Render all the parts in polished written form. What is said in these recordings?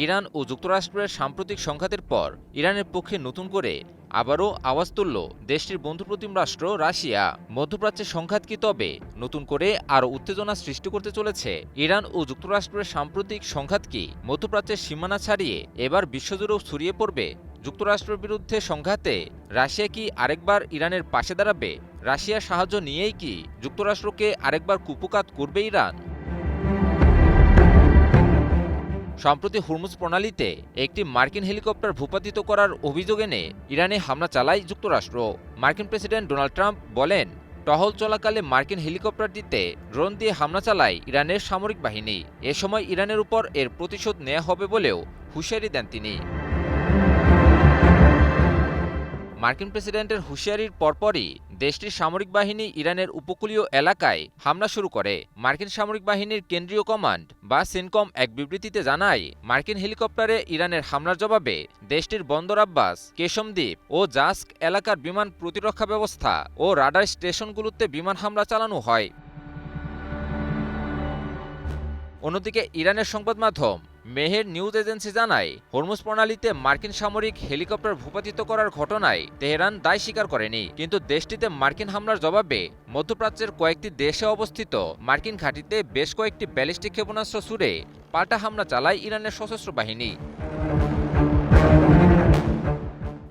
Iran ও যুক্তরাষ্ট্রের সাম্প্রতিক সংঘাতের পর ইরানের পক্ষে নতুন করে আবারও আওয়াজ তুলল দেশটির বন্ধুপ্রতিম রাষ্ট্র রাশিয়া। মধ্যপ্রাচ্যের সংঘাত কি তবে নতুন করে আরও উত্তেজনা সৃষ্টি করতে চলেছে? ইরান ও যুক্তরাষ্ট্রের সাম্প্রতিক সংঘাত কি মধ্যপ্রাচ্যের সীমানা ছাড়িয়ে এবার বিশ্বজুড়েও ছড়িয়ে পড়বে? যুক্তরাষ্ট্রের বিরুদ্ধে সংঘাতে রাশিয়া কি আরেকবার ইরানের পাশে দাঁড়াবে? রাশিয়ার সাহায্য নিয়েই কি যুক্তরাষ্ট্রকে আরেকবার কুপকাত করবে ইরান? সম্প্রতি হুরমুজ প্রণালীতে একটি মার্কিন হেলিকপ্টার ভূপাতিত করার অভিযোগ এনে ইরানে হামলা চালায় যুক্তরাষ্ট্র। মার্কিন প্রেসিডেন্ট ডোনাল্ড ট্রাম্প বলেন, টহল চলাকালে মার্কিন হেলিকপ্টারটিতে ড্রোন দিয়ে হামলা চালায় ইরানের সামরিক বাহিনী। এ সময় ইরানের উপর এর প্রতিশোধ নেওয়া হবে বলেও হুঁশিয়ারি দেন তিনি। মার্কিন প্রেসিডেন্টের হুঁশিয়ারির পরপরই দেশটির সামরিক বাহিনী ইরানের উপকূলীয় এলাকায় হামলা শুরু করে। মার্কিন সামরিক বাহিনীর কেন্দ্রীয় কমান্ড বা সেনকম এক বিবৃতিতে জানায়, মার্কিন হেলিকপ্টারে ইরানের হামলার জবাবে দেশটির বন্দর আব্বাস, কেশম দ্বীপ ও জাস্ক এলাকার বিমান প্রতিরক্ষা ব্যবস্থা ও রাডার স্টেশনগুলোতে বিমান হামলা চালানো হয়। অন্যদিকে ইরানের সংবাদ মাধ্যম মেহের নিউজ এজেন্সি জানায়, হরমুজ প্রণালীতে মার্কিন সামরিক হেলিকপ্টার ভূপাতিত করার ঘটনায় তেহরান দায় স্বীকার করেনি। কিন্তু দেশটিতে মার্কিন হামলার জবাবে মধ্যপ্রাচ্যের কয়েকটি দেশে অবস্থিত মার্কিন ঘাঁটিতে বেশ কয়েকটি ব্যালিস্টিক ক্ষেপণাস্ত্র ছুড়ে পাল্টা হামলা চালায় ইরানের সশস্ত্র বাহিনী।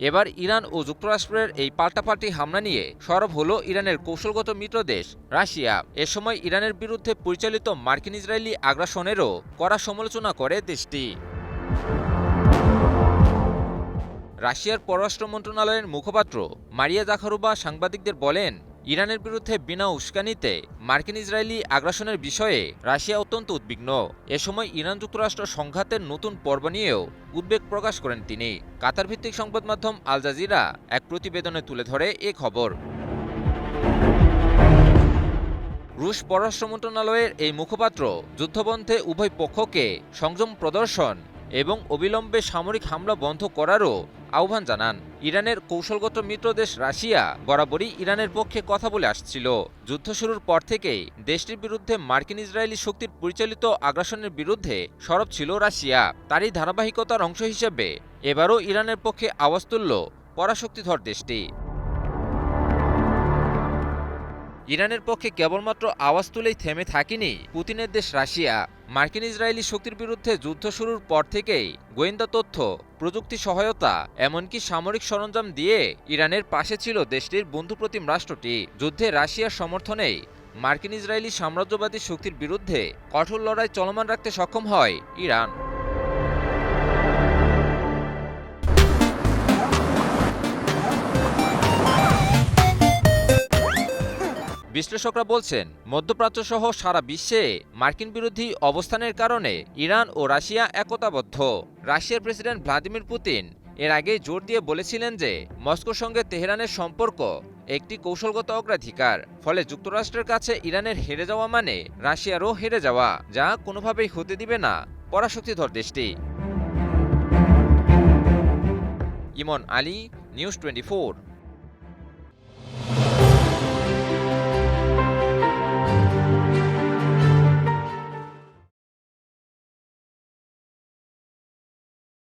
এবার ইরান ও যুক্তরাষ্ট্রের এই পাল্টাপাল্টি হামলা নিয়ে সরব হল ইরানের কৌশলগত মিত্রদেশ রাশিয়া। এ সময় ইরানের বিরুদ্ধে পরিচালিত মার্কিন ইসরায়েলি আগ্রাসনেরও কড়া সমালোচনা করে দেশটি। রাশিয়ার পররাষ্ট্র মন্ত্রণালয়ের মুখপাত্র মারিয়া জাখারোভা সাংবাদিকদের বলেন, ইরানের বিরুদ্ধে বিনা উস্কানিতে মার্কিন ইসরায়েলি আগ্রাসনের বিষয়ে রাশিয়া অত্যন্ত উদ্বিগ্ন। এ সময় ইরান যুক্তরাষ্ট্র সংঘাতের নতুন পর্ব নিয়েও উদ্বেগ প্রকাশ করেন তিনি। কাতার ভিত্তিক সংবাদ মাধ্যম আল জাজিরা এক প্রতিবেদনে তুলে ধরে এ খবর। রুশ পররাষ্ট্র মন্ত্রণালয়ের এই মুখপাত্র যুদ্ধবন্ধে উভয় পক্ষকে সংযম প্রদর্শন এবং অবিলম্বে সামরিক হামলা বন্ধ করারও আহ্বান জানান। ইরানের কৌশলগত মিত্রদেশ রাশিয়া বরাবরই ইরানের পক্ষে কথা বলে আসছিল। যুদ্ধ শুরুর পর থেকেই দেশটির বিরুদ্ধে মার্কিন ইসরায়েলি শক্তির পরিচালিত আগ্রাসনের বিরুদ্ধে সরব ছিল রাশিয়া। তারই ধারাবাহিকতার অংশ হিসেবে এবারও ইরানের পক্ষে আওয়াজ তুলল পরাশক্তিধর দেশটি। ইরানের পক্ষে কেবলমাত্র আওয়াজ তুলেই থেমে থাকেনি পুতিনের দেশ রাশিয়া। মার্কিন ইসরায়েলি শক্তির বিরুদ্ধে যুদ্ধ শুরুর পর থেকেই গোয়েন্দা তথ্য, প্রযুক্তি সহায়তা এমনকি সামরিক সরঞ্জাম দিয়ে ইরানের পাশে ছিল দেশটির বন্ধুপ্রতিম রাষ্ট্রটি। যুদ্ধে রাশিয়ার সমর্থনেই মার্কিন ইসরায়েলি সাম্রাজ্যবাদী শক্তির বিরুদ্ধে কঠোর লড়াই চলমান রাখতে সক্ষম হয় ইরান। বিশ্লেষকরা বলছেন, মধ্যপ্রাচ্য সহ সারা বিশ্বে মার্কিন বিরোধী অবস্থানের কারণে ইরান ও রাশিয়া একতাবদ্ধ। রাশিয়ার প্রেসিডেন্ট ভ্লাদিমির পুতিন এর আগে জোর দিয়ে বলেছিলেন যে মস্কোর সঙ্গে তেহরানের সম্পর্ক একটি কৌশলগত অগ্রাধিকার। ফলে যুক্তরাষ্ট্রের কাছে ইরানের হেরে যাওয়া মানে রাশিয়ারও হেরে যাওয়া, যা কোনোভাবেই হতে দিবে না পরাশক্তিধর দেশটি। ইমন আলী, নিউজ 24।